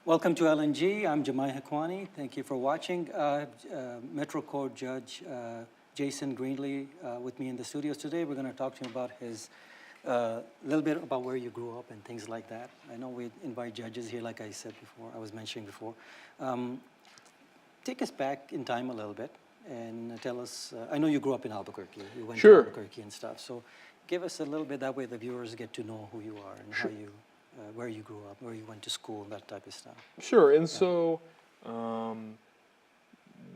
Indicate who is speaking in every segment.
Speaker 1: Welcome to LNG. I'm Jamai Hakwani. Thank you for watching. Metro Court Judge Jason Greenlee with me in the studios today. We're going to talk to him about his little bit about where you grew up and things like that. I know we invite judges here, like I said before, I was mentioning before. Take us back in time a little bit and tell us, I know you grew up in Albuquerque. You went to Albuquerque and stuff. So give us a little bit, that way the viewers get to know who you are and how you, where you grew up, where you went to school, that type of stuff.
Speaker 2: Sure, and so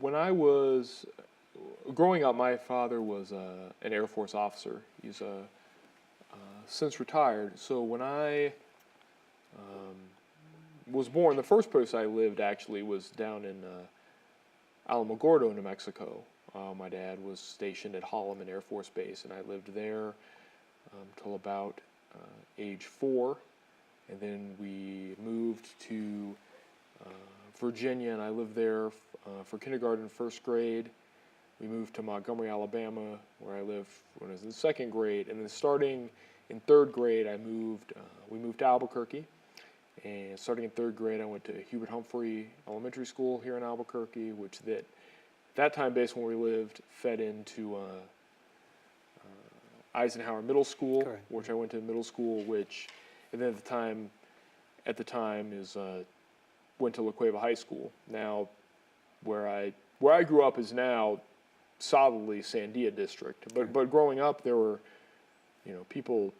Speaker 2: when I was growing up, my father was an Air Force officer. He's since retired. So when I was born, the first place I lived actually was down in Alamogordo, New Mexico. My dad was stationed at Holloman Air Force Base, and I lived there till about age 4. And then we moved to Virginia, and I lived there for kindergarten and first grade. We moved to Montgomery, Alabama, where I lived when I was in second grade. And then starting in third grade, we moved to Albuquerque. And starting in third grade, I went to Hubert Humphrey Elementary School here in Albuquerque, which at that time, based on where we lived, fed into Eisenhower Middle School,
Speaker 1: Correct.
Speaker 2: Which I went to middle school, which... And then at the time is went to La Cueva High School. Now, where I grew up is now solidly Sandia District. But growing up, there were, people.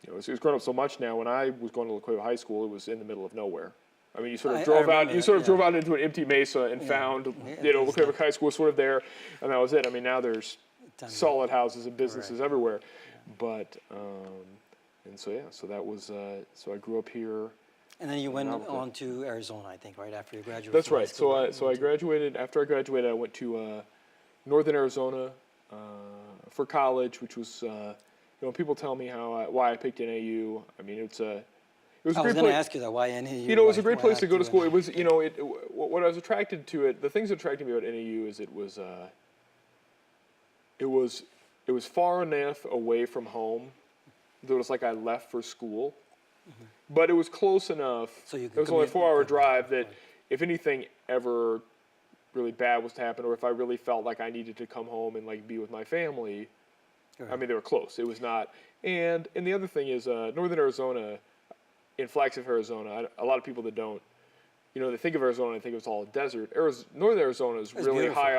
Speaker 2: It's grown up so much now. When I was going to La Cueva High School, it was in the middle of nowhere. I mean, you sort of drove out. You sort of drove out into an empty mesa and found, La Cueva High School was sort of there, and that was it. I mean, now there's solid houses and businesses everywhere, but. And so so that was so I grew up here.
Speaker 1: And then you went on to Arizona, I think, right after you graduated.
Speaker 2: That's right. So I graduated. After I graduated, I went to Northern Arizona for college, which was people tell me why I picked NAU. I mean, it was a
Speaker 1: I was going to ask you that, why NAU?
Speaker 2: It was a great place to go to school. It was what I was attracted to it. The things that attracted me about NAU is it was far enough away from home. It was like I left for school, but it was close enough. So it was only a 4-hour drive that if anything ever really bad was to happen, or if I really felt like I needed to come home and be with my family, I mean, they were close. It was not. And the other thing is Northern Arizona, in Flagstaff, Arizona, a lot of people that don't, they think of Arizona and think it's all a desert. Northern Arizona is really high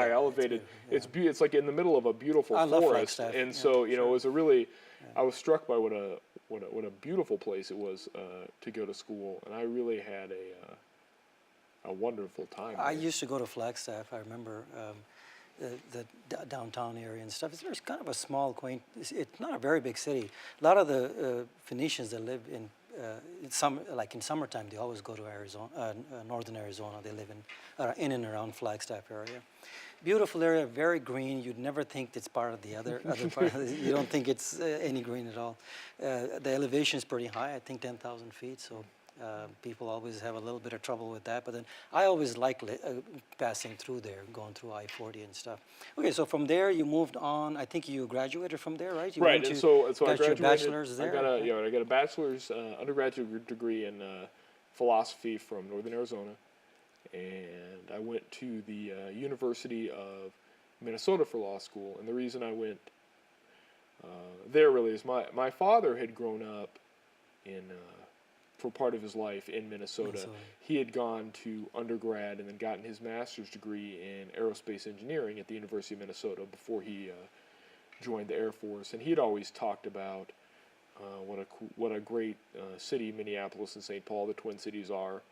Speaker 2: elevated. It's like in the middle of a beautiful forest, and so it was a really. I was struck by what a beautiful place it was to go to school, and I really had a wonderful time.
Speaker 1: I used to go to Flagstaff. I remember the downtown area and stuff. It's kind of a small, quaint. It's not a very big city. A lot of the Phoenicians that live in in summertime, they always go to Arizona, northern Arizona. They live in and around Flagstaff area. Beautiful area, very green. You'd never think it's part of the other part. You don't think it's any green at all. The elevation is pretty high, I think 10,000 feet, so people always have a little bit of trouble with that. But then I always like passing through there, going through I-40 and stuff. Okay, so from there you moved on. I think you graduated from there, right? You
Speaker 2: right, and so I graduated.
Speaker 1: Your bachelor's there?
Speaker 2: I got a bachelor's undergraduate degree in philosophy from Northern Arizona. And I went to the University of Minnesota for law school. And the reason I went there really is my father had grown up for part of his life in Minnesota. He had gone to undergrad and then gotten his master's degree in aerospace engineering at the University of Minnesota before he joined the Air Force. And he had always talked about what a great city Minneapolis and St. Paul, the Twin Cities, are.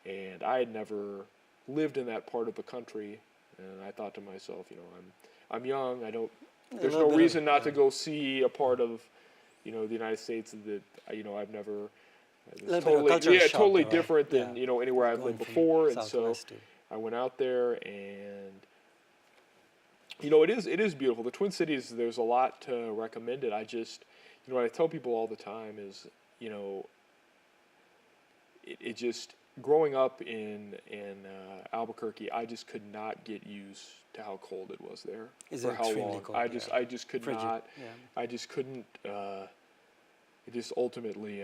Speaker 2: And I had never lived in that part of the country, and I thought to myself, I'm young. There's no reason not to go see a part of, the United States that I've never. It's totally different than anywhere I've lived before, and so I went out there, and it is beautiful. The Twin Cities, there's a lot to recommend it. I just, what I tell people all the time is, it just. Growing up in Albuquerque, I just could not get used to how cold it was there. For how long? Cold, I just could not. Yeah. I just couldn't. It just ultimately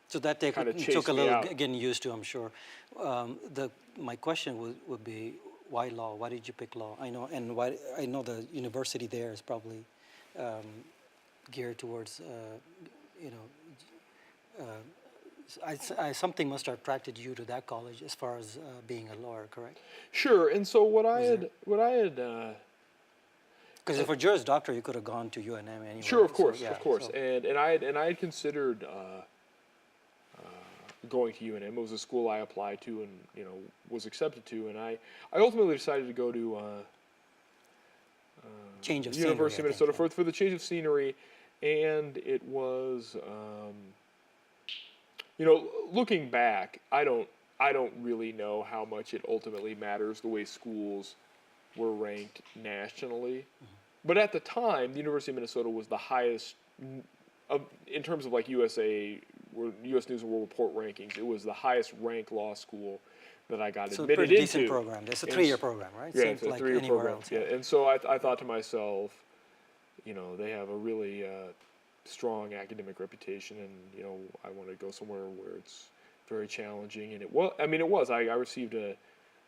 Speaker 1: So that
Speaker 2: kinda
Speaker 1: took
Speaker 2: chased
Speaker 1: a
Speaker 2: me
Speaker 1: little
Speaker 2: out.
Speaker 1: getting used to, I'm sure. My question would be, why law? Why did you pick law? I know, and why I know the university there is probably geared towards, you know, something must have attracted you to that college as far as being a lawyer, correct?
Speaker 2: Sure. And so
Speaker 1: Was
Speaker 2: what I had
Speaker 1: Because if a Juris Doctor, you could have gone to UNM anyway.
Speaker 2: sure, of
Speaker 1: So,
Speaker 2: course,
Speaker 1: yeah,
Speaker 2: of course.
Speaker 1: so-
Speaker 2: And I had considered going to UNM. It was a school I applied to and was accepted to, and I ultimately decided to go to
Speaker 1: Change of
Speaker 2: University of
Speaker 1: scenery, I
Speaker 2: Minnesota
Speaker 1: think,
Speaker 2: for the change of scenery, and it was looking back, I don't really know how much it ultimately matters the way schools were ranked nationally. But at the time, the University of Minnesota was the highest in terms of like USA News and World Report rankings. It was the highest ranked law school that I got
Speaker 1: So
Speaker 2: admitted
Speaker 1: pretty
Speaker 2: into.
Speaker 1: decent program. It's a
Speaker 2: And
Speaker 1: 3-year program, right?
Speaker 2: Yeah,
Speaker 1: Same
Speaker 2: it's a
Speaker 1: like
Speaker 2: 3-year
Speaker 1: anywhere
Speaker 2: program.
Speaker 1: else.
Speaker 2: Yeah, and so I thought to myself, they have a really strong academic reputation, and I want to go somewhere where it's very challenging. And it was. I mean, it was. I received a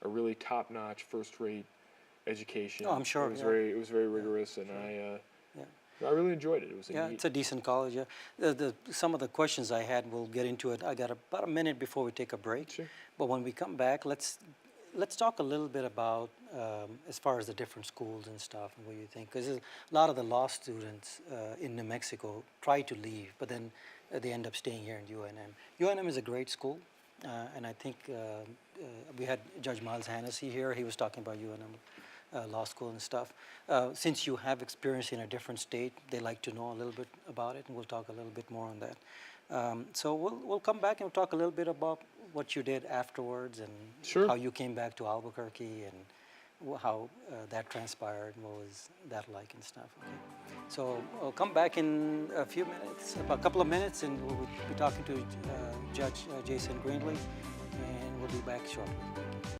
Speaker 2: really top-notch, first-rate education.
Speaker 1: Oh, I'm sure,
Speaker 2: It was
Speaker 1: yeah.
Speaker 2: very rigorous, and
Speaker 1: Yeah.
Speaker 2: I really enjoyed it. It was a
Speaker 1: Yeah,
Speaker 2: neat.
Speaker 1: it's a decent college. Yeah. Some of the questions I had, we'll get into it. I got about a minute before we take a break.
Speaker 2: Sure.
Speaker 1: But when we come back, let's talk a little bit about as far as the different schools and stuff and what you think. Because a lot of the law students in New Mexico try to leave, but then they end up staying here in UNM. UNM is a great school, and I think we had Judge Miles Hannessy here. He was talking about UNM. Law school and stuff. Since you have experience in a different state, they like to know a little bit about it, and we'll talk a little bit more on that. So we'll come back and we'll talk a little bit about what you did afterwards and
Speaker 2: Sure.
Speaker 1: how you came back to Albuquerque and how that transpired and what was that like and stuff. Okay. So I'll come back in a few minutes, about a couple of minutes, and we'll be talking to Judge Jason Greenlee, and we'll be back shortly.